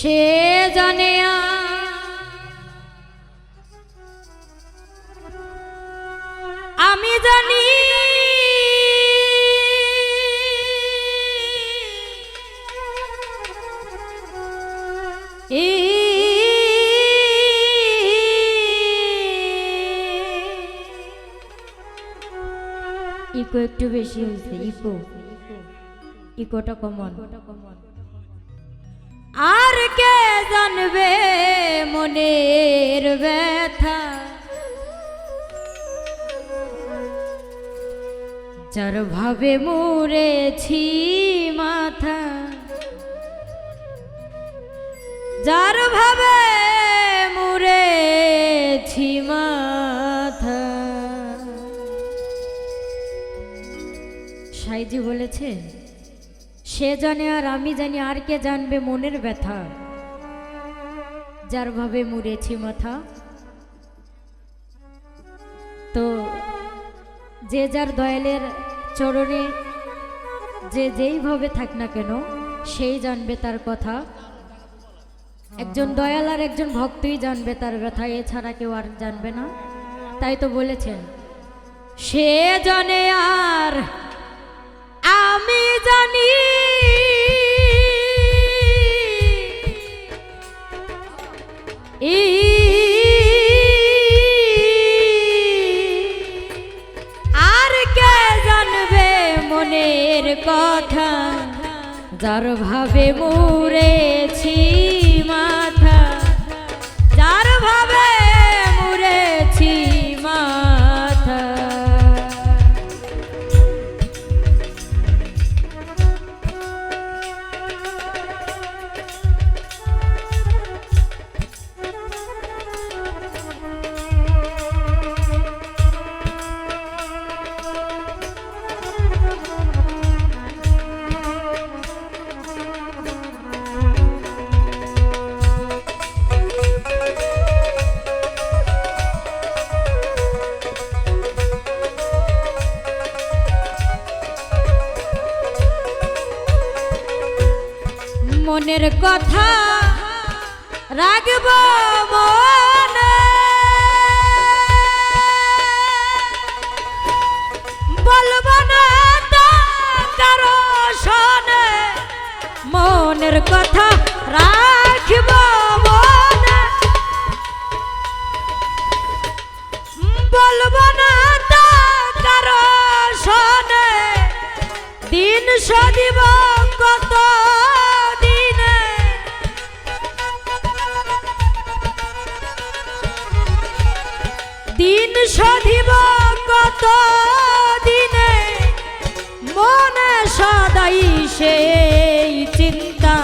সে জানে আমি জানি ইকো একটু বেশি হয়েছে ইকোটা কমন আর কে জানবে মনের ব্যথা যার ভাবে মুড়েছি মাথা যার ভাবে মুড়েছি মাথা সাইজি বলেছে সে জানে আর আমি জানি আর কে জানবে মনের ব্যথা যার ভাবে মুড়েছি মাথা। তো যে যার দয়ালের চরণে যে যেইভাবে থাক না কেন সেই জানবে তার কথা। একজন দয়াল আর একজন ভক্তই জানবে তার ব্যথা, এছাড়া কেউ আর জানবে না। তাই তো বলেছেন সে জানে আর আমি জানি আর কে জানবে মনের কথা যার ভাবে মুড়েছি মাথা যার ভাবে মুড়েছি মাথা। মনের কথা রাখব মনে বলব না তো কারো শোনে মনের কথা রাখব মনে বলব না তো কারো শোনে দিন সদিব কত দিন সধিব কত দিনে মনে সদাই সেই চিন্তা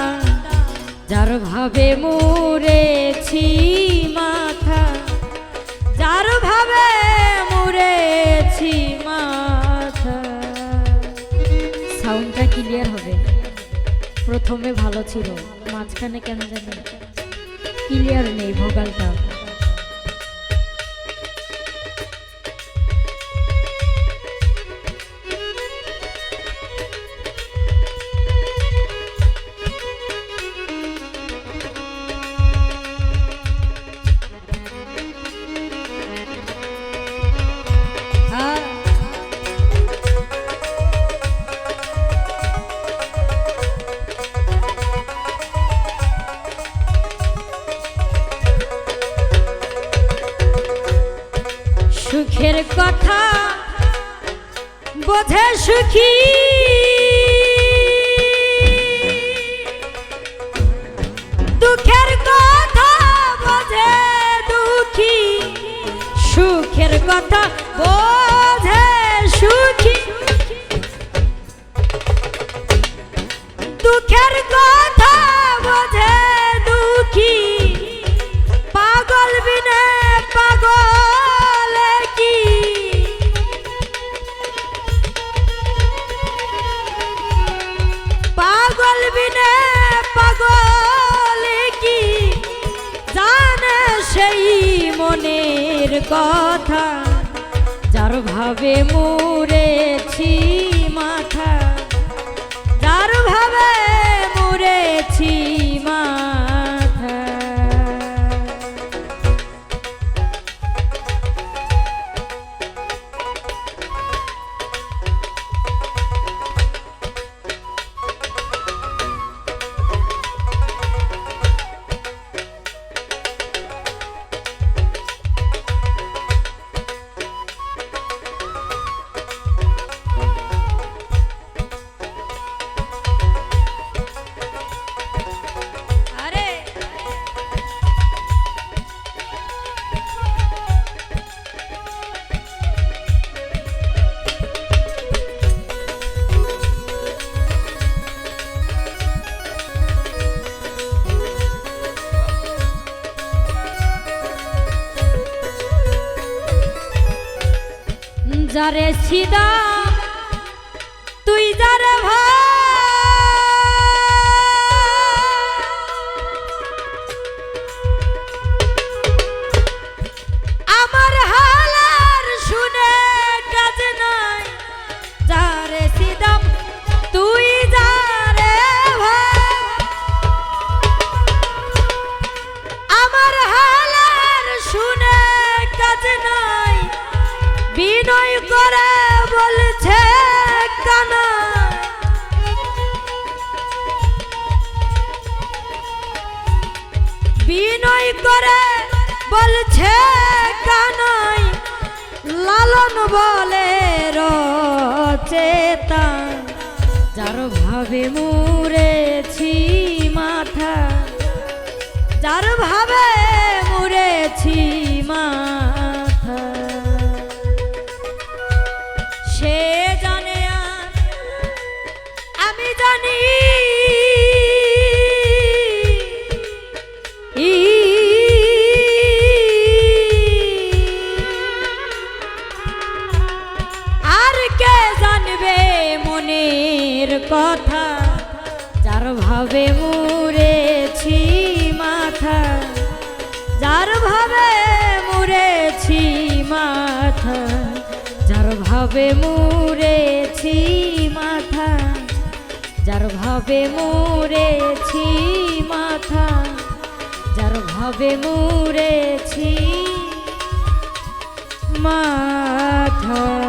যার ভাবে মুড়েছি মাথা যার ভাবে মুড়েছি মাথা। সাউন্ডটা ক্লিয়ার হবে। প্রথমে ভালো ছিল, মাঝখানে কেন জানি ক্লিয়ার নেই ভোকালটা। সুখের কথা বোঝে সুখী দুঃখের কথা বোঝে দুঃখী সুখের কথা বোঝে সুখী দুঃখের কথা বোঝে দুঃখী পাগল বিনে পাগল কি পাগল বিনে পাগল কি জানে সেই মনের কথা যার ভাবে মুড়েছি মাথা যার ভাবে মুড়েছি মাথা। যারে সিদা তুই যারে ভাই আমার হালার শুনে কাজ নাই যারে সিদা তুই যারে ভাই আমার হালার শুনে কাজ নাই বিনয় করে বলছে কানা বিনয় করে বলছে কানাই লালন বলে রচেতা যার ভাবে মুরেছি মাথা যার ভাবে মুরেছি মাথা সে জানে আর আমি জানি আর কে জানবে মনের কথা যার ভাবে মুরেছি মাথা যার ভাবে মুরেছি মাথা যার ভাবে মুরেছি মাথা যার ভাবে মুরেছি মাথা যার ভাবে মুরেছি মাথা।